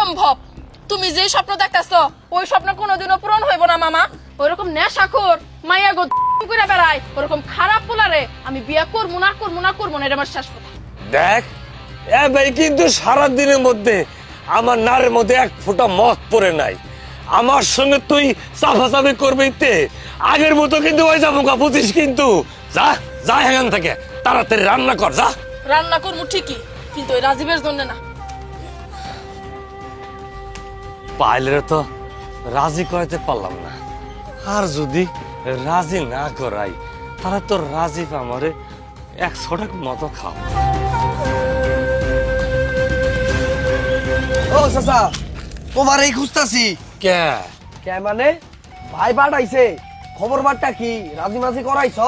অসম্ভব। তুমি যে স্বপ্ন দেখতেছ ওই স্বপ্ন কোনোদিনও পূরণ হইব না মামা। ওইরকম নেশাখোর মাইয়া গো করে বেড়ায়, ওরকম খারাপ পোলারে আমি বিয়ে করবো না করবো না করবো না, এটা আমার শেষ কথা। দেখ এ ভাই, কিন্তু সারা দিনের মধ্যে আমার নারের মধ্যে এক ফোঁটা মদ পড়ে নাই। আমার সঙ্গে তুই চাফাচাফি করবি তে আগের মতো কিন্তু ওই যাবো গা, বুঝিস? কিন্তু যা যা এখান থেকে তাড়াতাড়ি রান্না কর, যা। রান্না করবো ঠিকই, কিন্তু ওই রাজীবের জন্য না। পাইলে তো রাজি করাইতে পারলাম না, আর যদি রাজি না করাই তাহলে তো রাজীব আমারে 100 টাকা মতো খাও। ও চাচা, তোমার এই খুঁজতাছি। কে কে মানে? ভাই পাঠাইছে, খবর বার্তা কি রাজি করাইছ?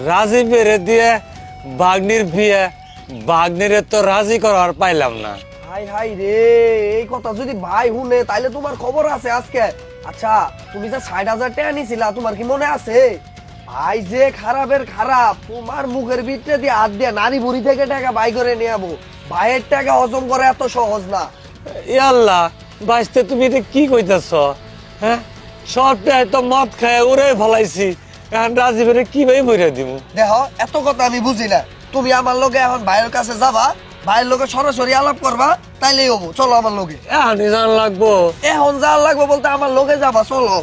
রাজীবের দিয়ে বাগনির বিয়ে, বাগনির তো রাজি করার পাইলাম না। হাই হাই রে, এই কথা যদি ভাই শুনে তাইলে তোমার খবর আছে আজকে। আচ্ছা, তুমি যে 60,000 টাকা নিছিলা, তোমার কি মনে আছে? ভাই যে খারাপের খারাপ, তোমার মুখের ভিতরে দিয়ে হাত দিয়ে নারী বুড়ি থেকে টাকা বাই করে নিয়ে যাবো। ভাইয়ের টাকা হজম করে এত সহজ না। আল্লাহ বাইসতে, তুমি এটা কি কইতেছ? হ্যাঁ, সবটাই তো মদ খায় ওরে ফলাইছি, এখন রাজীবের কিভাবে বইরা দিব? দেখো, এত কথা আমি বুঝি না। তুমি আমার লগে এখন ভাইয়ের কাছে যাবা, ভাইয়ের লগে সরাসরি আলাপ করবা, তাইলেই হবো। চলো আমার লগে। এখনই জান লাগবো? এখন যা লাগবে বলতে আমার লগে যাবা, চলো।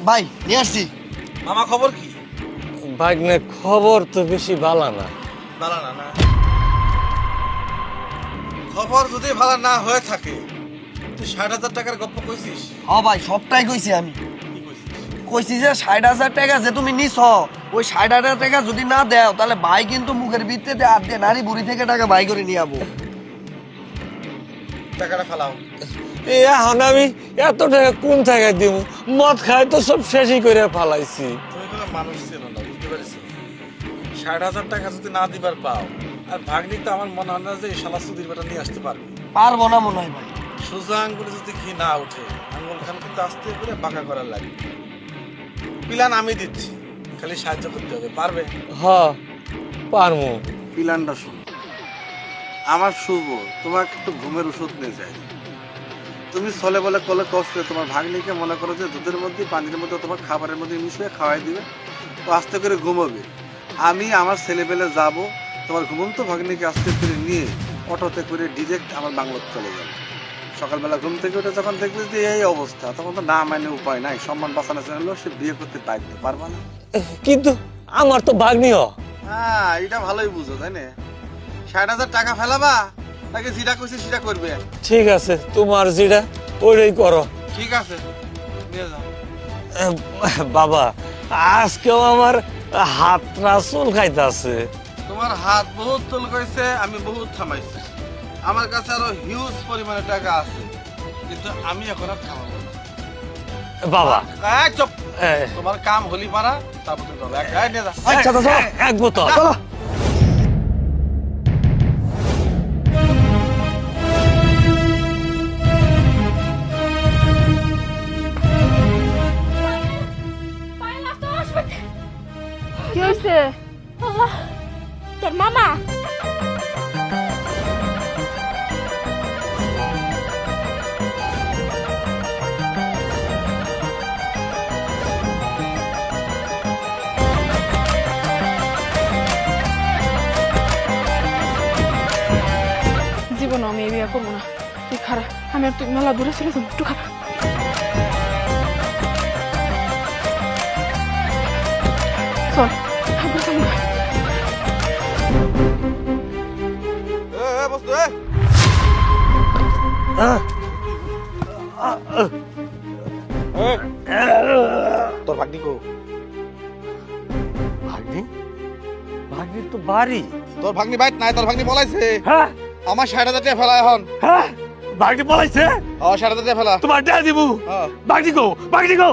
ভাই নিয়ে আসছি। মামা খবর কি? বাগনের খবর তো বেশি ভালো না। ভালো না না? খবর যদি ভালো না হয়ে থাকে, তুই 60,000 টাকার গপ্প কইছিস? হ্যাঁ ভাই, সবটাই কইছি আমি। কি কইছিস? কইছি যে 60,000 টাকা যে তুমি নিছ, ওই 60,000 টাকা যদি না দেও তাহলে ভাই কিন্তু মুখের ভিত্তিতে হাত দিয়ে নারী বুড়ি থেকে টাকা বাই করে নিয়ে যাবো। টাকাটা ফেলাও। এখন আমি এত টাকা কোন থেকে দিব? মদ খায় তো সব শেষই করে ফালাইছি। তুমি কোনো মানুষ ছিল না, বুঝতে পারিস? 60,000 টাকা যদি না দিবার পাও, আর ভাগ্নি তো আমার মনে হয় না যে এই শালা সুদির বেটা নিয়ে আসতে পারবে। পারবো না মনে হয় ভাই। সোজা আঙ্গুলে যদি ঘি না উঠে, আঙ্গুল খান কিন্তু আস্তে করে বাঁকা করার লাগে। প্ল্যান আমি দিচ্ছি, খালি সাহায্য করতে হবে। পারবে? হ, পারমু। প্ল্যানটা শোনো। আমার শুভ তোমাকে একটু ঘুমের ওষুধ নিয়ে যায়। তুমি চলে বলে কলে কষ্ট, তোমার ভাগ্নিকে মনে করো যে দুধের মধ্যে পানির মধ্যে তোমার খাবারের মধ্যে মিশিয়ে খাওয়াই দিবে, তো আস্তে করে ঘুমাবে। আমি আমার ছেলেবেলে যাব, তোমার ঘুমন্ত ভাগ্নিকে আস্তে করে নিয়ে অটোতে করে ডিরেক্ট আমার বাংলোতে চলে যাবে। সকালবেলা ঘুম থেকে উঠে যখন দেখবে যে এই অবস্থা, তখন তো না মানে উপায় নাই, সম্মান বাঁচানো চাইলেও সে বিয়ে করতে পারবে না। কিন্তু আমার তো বাগনিও। হ্যাঁ, এটা ভালোই বুঝো, তাই না? 60,000 টাকা ফেলাবা তাকে যেটা কইছে সেটা করবে। ঠিক আছে, তোমার যেটা ওইটাই করো। ঠিক আছে, নিয়ে যাও। বাবা, আজকেও আমার হাতটা চুল খাইতেছে। তোমার হাত বহুত চুল কইছে, আমি বহুত থামাইছি। আমার কাছে আরো হিউজ পরিমাণে টাকা আছে, কিন্তু আমি এখন আর থামাবো না। বাবা চুপ। এ, তোমার কাম হলি পারা, তারপর তুমি যাবে। নিয়ে যা। আচ্ছা তো চলো। এক বোতল। চলো। কি হয়েছে? আল্লাহ, তোর মামা। জীবনে আমি এই বিয়ে করবো না। তুই খারাপ, আমি আর তুই মেলা দূরে চলে যাবো। একটু খারাপ। চল, খাবার খাবো। বস্তু তোর ভাগ্নি কো? ভাগ্নি? ভাগ্নির তো বাড়ি। তোর ভাগ্নি বাইট নাই, তোর ভাগ্নি পলাইছে। হ্যাঁ আমার 60,000 টাকা ফেলা এখন। হ্যাঁ, ভাগ্নি পলাইছে। 60,000 টাকা ফেলা। তোমার টাকা দিবু। হ্যাঁ। ভাগ্নি গো, ভাগ্নি গো।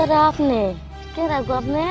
কেরা আপনি? কেরা গো আপনি?